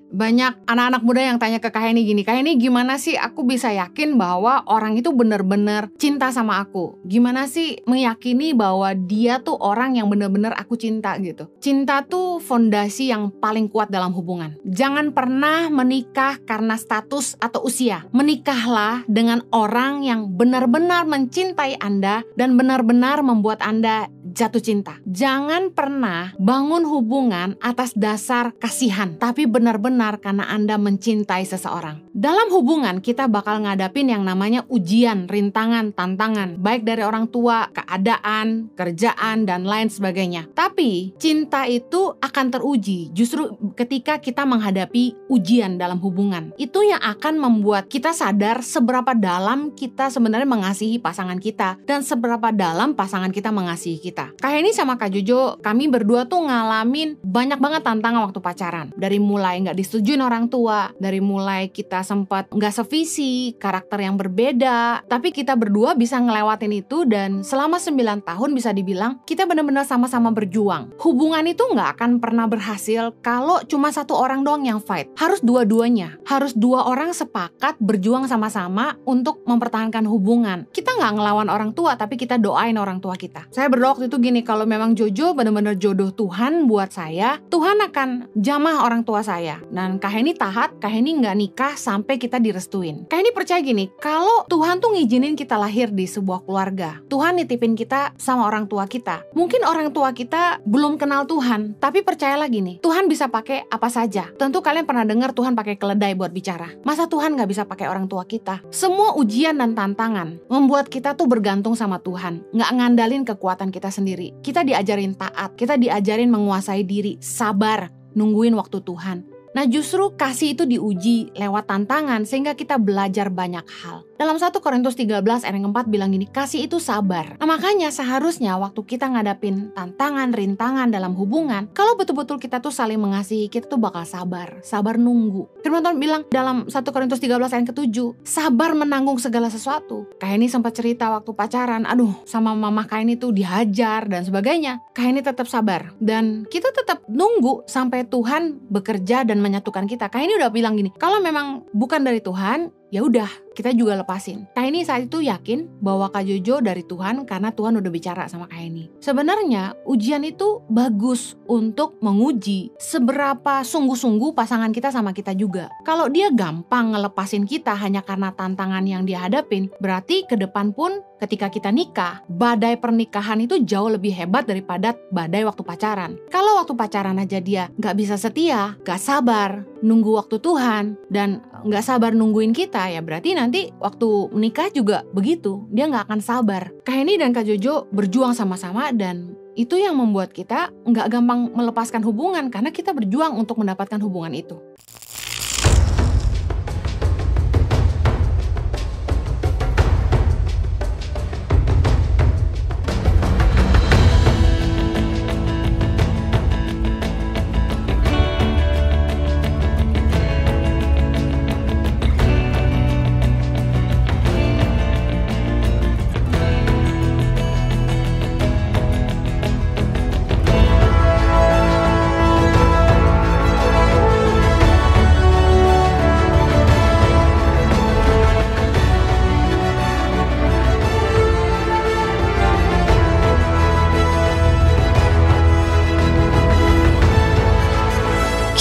Banyak anak-anak muda yang tanya ke Kak Heni gini, Kak Heni gimana sih aku bisa yakin bahwa orang itu benar-benar cinta sama aku? Gimana sih meyakini bahwa dia tuh orang yang benar-benar aku cinta gitu? Cinta tuh fondasi yang paling kuat dalam hubungan. Jangan pernah menikah karena status atau usia. Menikahlah dengan orang yang benar-benar mencintai Anda dan benar-benar membuat Anda jatuh cinta. Jangan pernah bangun hubungan atas dasar kasihan, tapi benar-benar karena Anda mencintai seseorang. Dalam hubungan kita bakal ngadapin yang namanya ujian, rintangan, tantangan, baik dari orang tua, keadaan, kerjaan, dan lain sebagainya. Tapi cinta itu akan teruji justru ketika kita menghadapi ujian dalam hubungan. Itu yang akan membuat kita sadar seberapa dalam kita sebenarnya mengasihi pasangan kita dan seberapa dalam pasangan kita mengasihi kita. Kak Heni sama Kak Jojo, kami berdua tuh ngalamin banyak banget tantangan waktu pacaran. Dari mulai gak disetujuin orang tua, dari mulai kita sempat gak sevisi, karakter yang berbeda, tapi kita berdua bisa ngelewatin itu dan selama 9 tahun bisa dibilang kita benar-benar sama-sama berjuang. Hubungan itu gak akan pernah berhasil kalau cuma satu orang doang yang fight. Harus dua-duanya, harus dua orang sepakat berjuang sama-sama untuk mempertahankan hubungan. Kita gak ngelawan orang tua, tapi kita doain orang tua kita. Saya berdoa waktu itu gini, kalau memang Jojo benar-benar jodoh Tuhan buat saya, Tuhan akan jamah orang tua saya. Dan Kak Heni taat, Kak Heni gak nikah sampai kita direstuin. Kak Heni percaya gini, kalau Tuhan tuh ngizinin kita lahir di sebuah keluarga, Tuhan nitipin kita sama orang tua kita. Mungkin orang tua kita belum kenal Tuhan, tapi percayalah gini, Tuhan bisa pakai apa saja. Tentu kalian pernah dengar Tuhan pakai keledai buat bicara. Masa Tuhan gak bisa pakai orang tua kita? Semua ujian dan tantangan membuat kita tuh bergantung sama Tuhan, gak ngandalin kekuatan kita sendiri. Kita diajarin taat, kita diajarin menguasai diri, sabar, nungguin waktu Tuhan. Nah justru kasih itu diuji lewat tantangan sehingga kita belajar banyak hal. Dalam 1 Korintus 13 ayat 4 bilang gini, kasih itu sabar. Nah makanya seharusnya waktu kita ngadapin tantangan, rintangan dalam hubungan, kalau betul-betul kita tuh saling mengasihi, kita tuh bakal sabar, sabar nunggu. Firman Tuhan bilang dalam 1 Korintus 13 ayat ke-7, sabar menanggung segala sesuatu. Kak Heni sempat cerita waktu pacaran, aduh sama mama Kak Heni tuh dihajar dan sebagainya. Kak Heni tetap sabar dan kita tetap nunggu sampai Tuhan bekerja dan menyatukan kita. Kak Heni udah bilang gini, kalau memang bukan dari Tuhan, ya udah kita juga lepasin. Kak Heni saat itu yakin bahwa Kak Jojo dari Tuhan karena Tuhan udah bicara sama Kak Heni. Sebenarnya ujian itu bagus untuk menguji seberapa sungguh-sungguh pasangan kita sama kita juga. Kalau dia gampang ngelepasin kita hanya karena tantangan yang dia hadapin, berarti ke depan pun ketika kita nikah, badai pernikahan itu jauh lebih hebat daripada badai waktu pacaran. Kalau waktu pacaran aja dia gak bisa setia, gak sabar, nunggu waktu Tuhan, dan gak sabar nungguin kita, ya berarti nanti waktu menikah juga begitu, dia gak akan sabar. Kak Heni dan Kak Jojo berjuang sama-sama dan itu yang membuat kita gak gampang melepaskan hubungan karena kita berjuang untuk mendapatkan hubungan itu.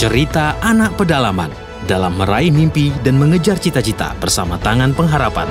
Cerita anak pedalaman dalam meraih mimpi dan mengejar cita-cita bersama Tangan Pengharapan.